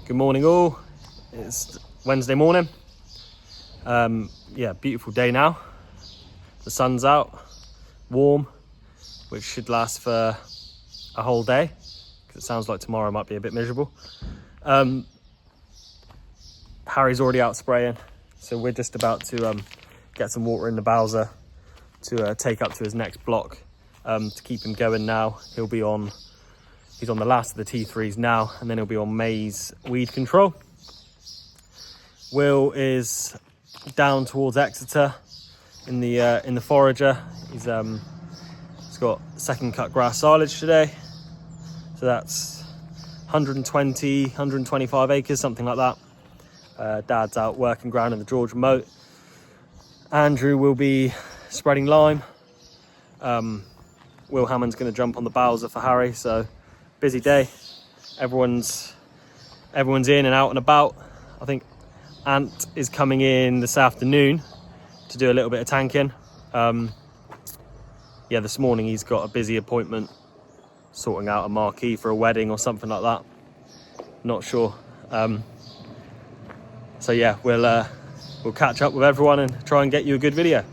Good morning all, it's Wednesday morning. Yeah, beautiful day now. The sun's out, warm, which should last for a whole day, because it sounds like tomorrow might be a bit miserable. Harry's already out spraying, so we're just about to get some water in the Bowser to take up to his next block to keep him going now. He's on the last of the T3s now, and then he'll be on maize weed control. Will is down towards Exeter in the forager. He's got second cut grass silage today, so that's 125 acres, something like that. Dad's out working ground in the George Moate. Andrew will be spreading lime. Will Hammond's going to jump on the Bowser for Harry, so busy day. Everyone's in and out and about. I think Ant is coming in this afternoon to do a little bit of tanking. Yeah, this morning he's got a busy appointment sorting out a marquee for a wedding or something like that. Not sure. So yeah, we'll catch up with everyone and try and get you a good video.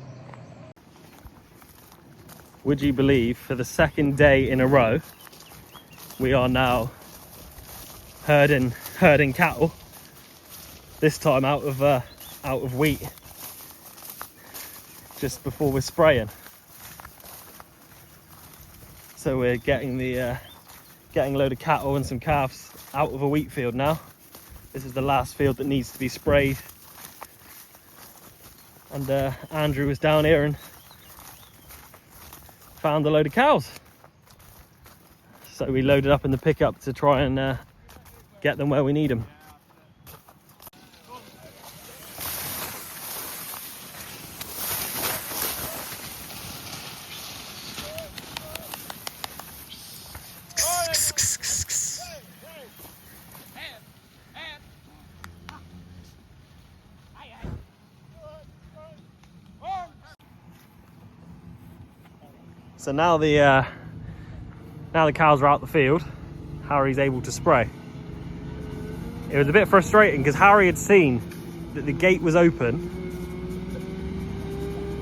Would you believe, for the second day in a row, we are now herding cattle. This time out of wheat, just before we're spraying. So we're getting a load of cattle and some calves out of a wheat field now. This is the last field that needs to be sprayed. And Andrew was down here and found a load of cows. So we loaded up in the pickup to try and get them where we need them. So now the cows are out the field, Harry's able to spray. It was a bit frustrating because Harry had seen that the gate was open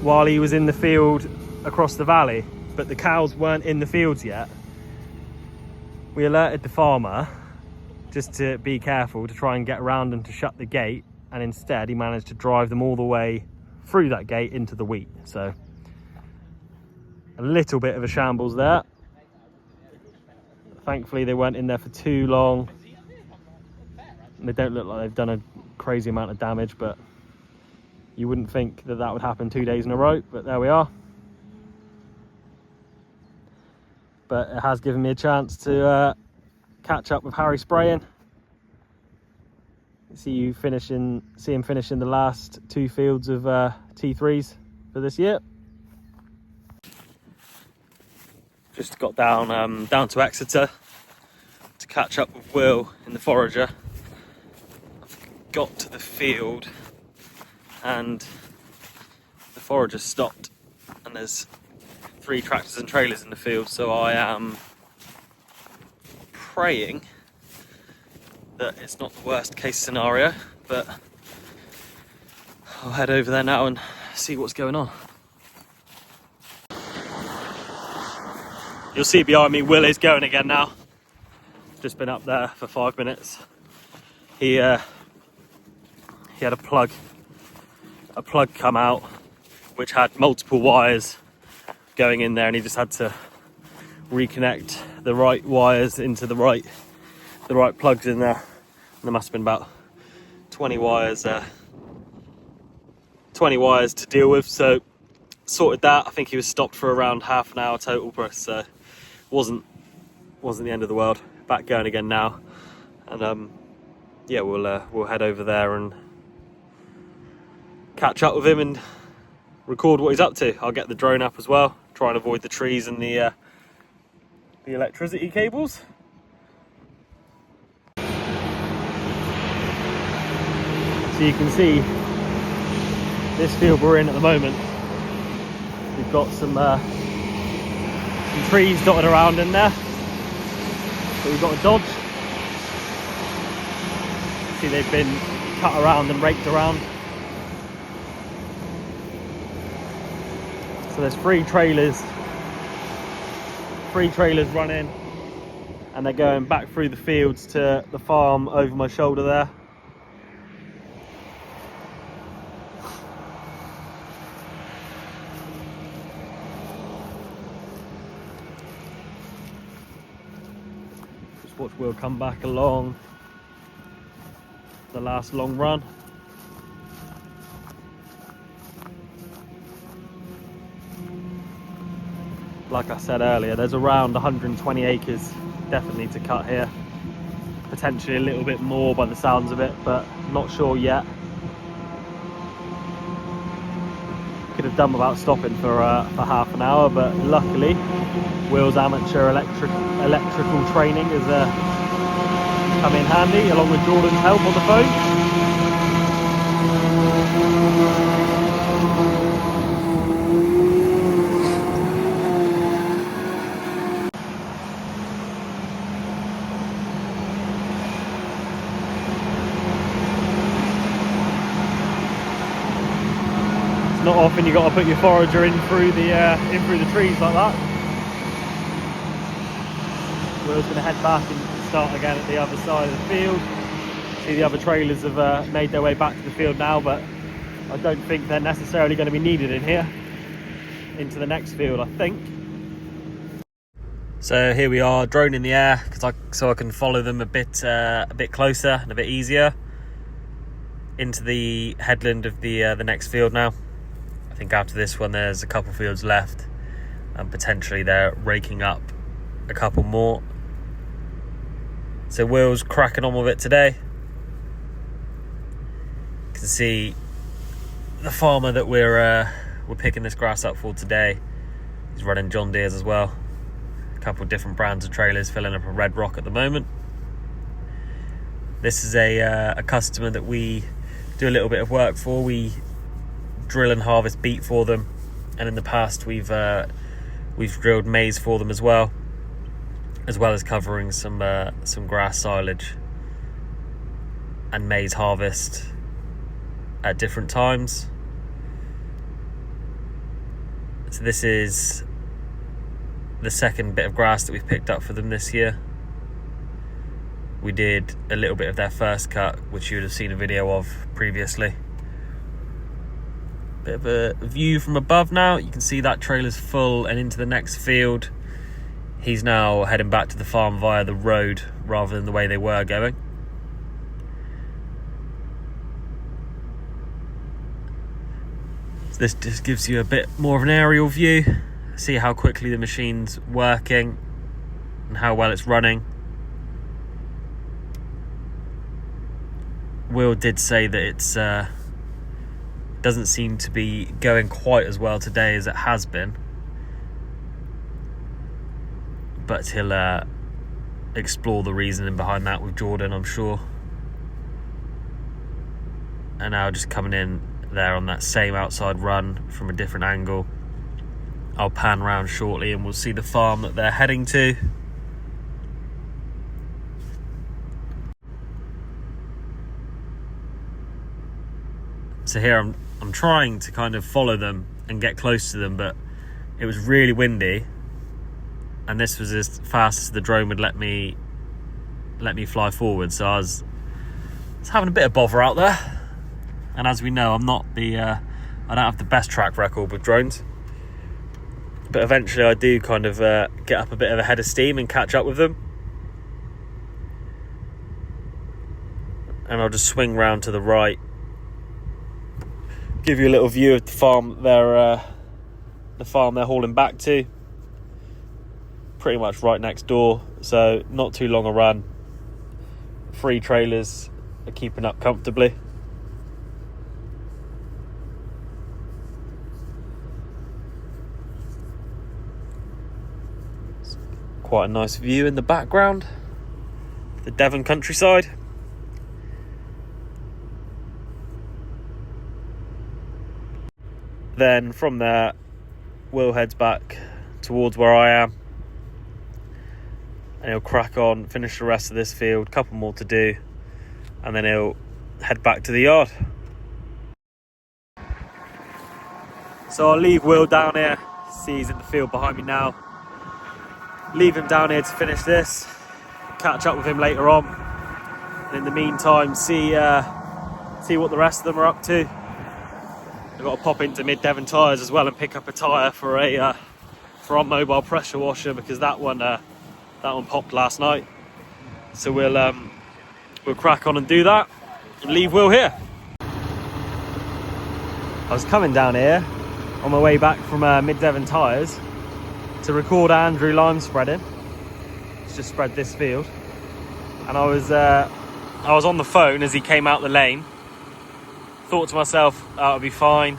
while he was in the field across the valley, but the cows weren't in the fields yet. We alerted the farmer just to be careful, to try and get around them to shut the gate, and instead he managed to drive them all the way through that gate into the wheat. So a little bit of a shambles there. Thankfully they weren't in there for too long. They don't look like they've done a crazy amount of damage, but you wouldn't think that would happen 2 days in a row, but there we are. But it has given me a chance to catch up with Harry spraying. See him finishing the last 2 fields of T3s for this year. Just got down to Exeter to catch up with Will in the forager. I've got to the field and the forager stopped, and there's 3 tractors and trailers in the field, so I am praying that it's not the worst case scenario, but I'll head over there now and see what's going on. You'll see behind me, Will is going again now. Just been up there for 5 minutes. He had a plug come out which had multiple wires going in there, and he just had to reconnect the right wires into the right plugs in there. And there must have been about 20 wires to deal with, so sorted that. I think he was stopped for around half an hour total, so wasn't the end of the world. Back going again now, and yeah, we'll head over there and catch up with him and record what he's up to. I'll get the drone up as well, try and avoid the trees and the electricity cables. So you can see this field we're in at the moment. We've got some trees dotted around in there that we've got to dodge. see they've been cut around and raked around. So there's three trailers running, and they're going back through the fields to the farm over my shoulder there. Just watch Will come back along the last long run. Like I said earlier, there's around 120 acres definitely to cut here. Potentially a little bit more by the sounds of it, but not sure yet. Could have done without stopping for half an hour, but luckily Will's amateur electrical training has come in handy, along with Jordan's help on the phone. Not often you got to put your forager in through the trees like that. Will's going to head back and start again at the other side of the field. See, the other trailers have made their way back to the field now, but I don't think they're necessarily going to be needed in here. Into the next field, I think. So here we are, drone in the air, so I can follow them a bit closer and a bit easier into the headland of the next field now. I think after this one there's a couple fields left, and potentially they're raking up a couple more. So Will's cracking on with it today. You can see the farmer that we're picking this grass up for today. He's running John Deere's as well. A couple of different brands of trailers, filling up a red rock at the moment. This is a customer that we do a little bit of work for. We drill and harvest beet for them, and in the past we've drilled maize for them as well as covering some grass silage and maize harvest at different times. So this is the second bit of grass that we've picked up for them this year. We did a little bit of their first cut, which you would have seen a video of previously. Bit of a view from above now. You can see that trailer's full and into the next field. He's now heading back to the farm via the road rather than the way they were going. So this just gives you a bit more of an aerial view. See how quickly the machine's working and how well it's running. Will did say that it's doesn't seem to be going quite as well today as it has been, but he'll explore the reasoning behind that with Jordan, I'm sure. And now just coming in there on that same outside run from a different angle. I'll pan round shortly and we'll see the farm that they're heading to. So here I'm trying to kind of follow them and get close to them, but it was really windy, and this was as fast as the drone would let me fly forward. So I was having a bit of bother out there, and as we know, I don't have the best track record with drones, but eventually I do kind of get up a bit of a head of steam and catch up with them. And I'll just swing round to the right, give you a little view of the farm they're hauling back to. Pretty much right next door, so not too long a run. 3 trailers are keeping up comfortably. It's quite a nice view in the background, the Devon countryside. Then from there, Will heads back towards where I am, and he'll crack on, finish the rest of this field, couple more to do, and then he'll head back to the yard. So I'll leave Will down here. See, he's in the field behind me now. Leave him down here to finish this. Catch up with him later on. And in the meantime, see what the rest of them are up to. I've got to pop into Mid Devon Tyres as well and pick up a tyre for our mobile pressure washer, because that one popped last night. So we'll crack on and do that and leave Will here. I was coming down here on my way back from Mid Devon Tyres to record Andrew lime spreading. He's just spread this field, and I was on the phone as he came out the lane. Thought to myself, that'll be fine.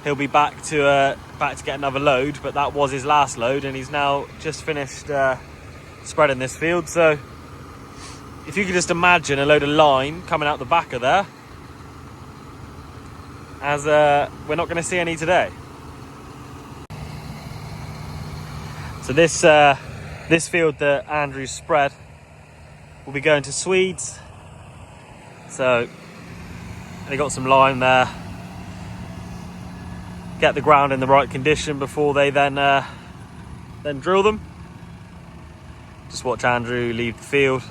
He'll be back to get another load, but that was his last load, and he's now just finished spreading this field. So if you could just imagine a load of lime coming out the back of there, as we're not going to see any today. So this field that Andrew spread will be going to Swedes. So they got some lime there. Get the ground in the right condition before they then drill them. Just watch Andrew leave the field,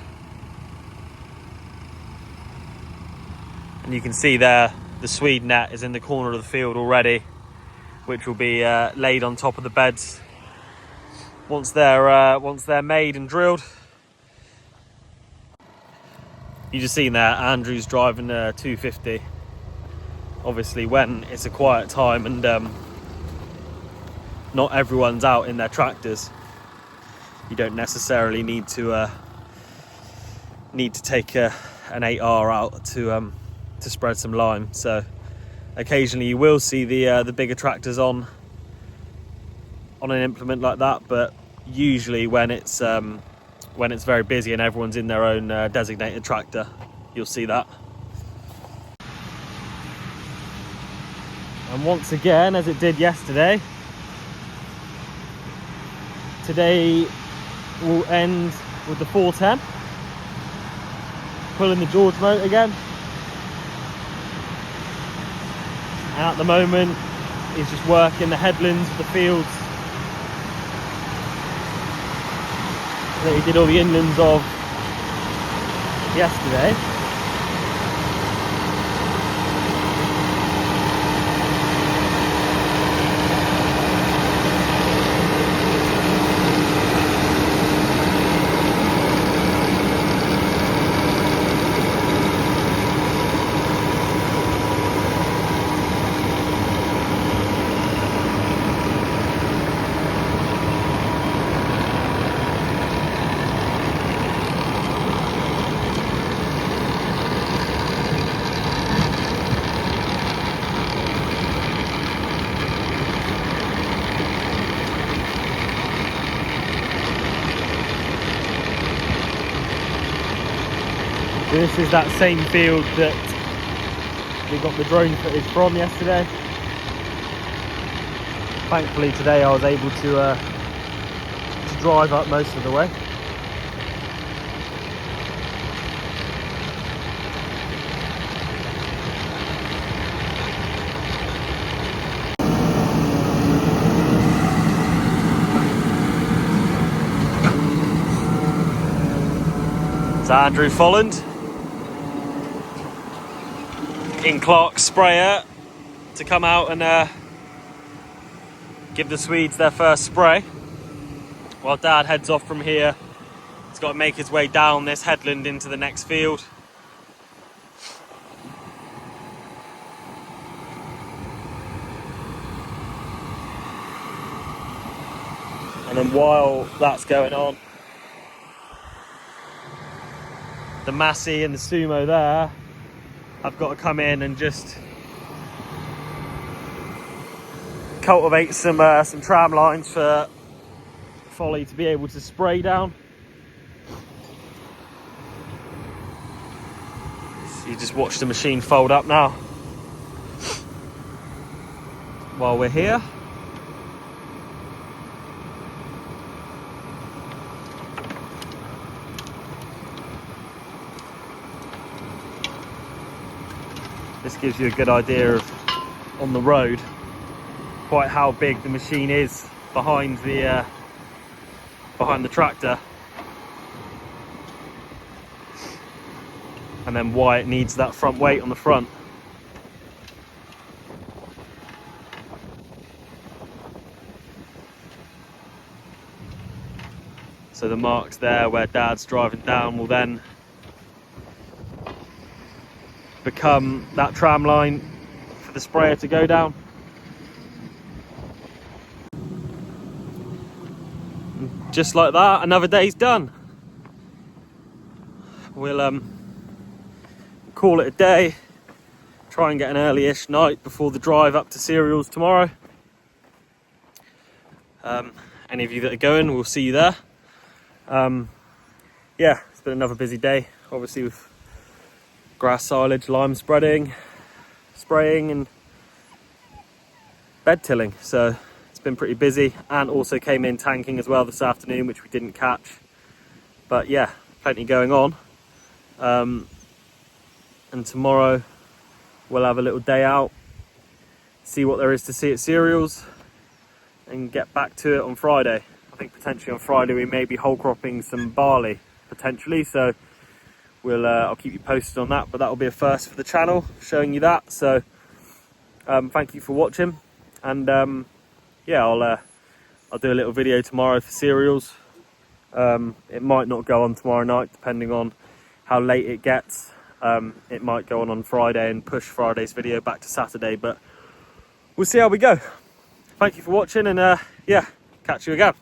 and you can see there the swede net is in the corner of the field already, which will be laid on top of the beds once they're made and drilled. You just seen there Andrew's driving a 250. Obviously when it's a quiet time and not everyone's out in their tractors, you don't necessarily need to take an 8R out to spread some lime. So occasionally you will see the bigger tractors on an implement like that, but usually when it's very busy and everyone's in their own designated tractor, you'll see that. And once again, as it did yesterday, today will end with the 410, pulling the George Moate again. And at the moment, he's just working the headlands of the fields that he did all the inlands of yesterday. This is that same field that we got the drone footage from yesterday. Thankfully today I was able to drive up most of the way. It's Andrew Folland in Clark's sprayer to come out and give the Swedes their first spray, while Dad heads off from here. He's got to make his way down this headland into the next field. And then while that's going on, the Massey and the Sumo there, I've got to come in and just cultivate some tram lines for Folly to be able to spray down. So you just watch the machine fold up now while we're here. This gives you a good idea of, on the road, quite how big the machine is behind the tractor, and then why it needs that front weight on the front. So the marks there where Dad's driving down will then become that tram line for the sprayer to go down. And just like that, another day's done. We'll call it a day, try and get an early-ish night before the drive up to cereals tomorrow. Any of you that are going, we'll see you there. Yeah, it's been another busy day, obviously with grass silage, lime spreading, spraying and bed tilling, so it's been pretty busy, and also came in tanking as well this afternoon, which we didn't catch. But yeah, plenty going on. And tomorrow we'll have a little day out, see what there is to see at cereals, and get back to it on Friday. I think potentially on Friday we may be whole cropping some barley, potentially, so we'll I'll keep you posted on that, but that will be a first for the channel, showing you that. So thank you for watching, and yeah, I'll do a little video tomorrow for cereals. It might not go on tomorrow night, depending on how late it gets. It might go on Friday and push Friday's video back to Saturday, but we'll see how we go. Thank you for watching, and yeah, catch you again.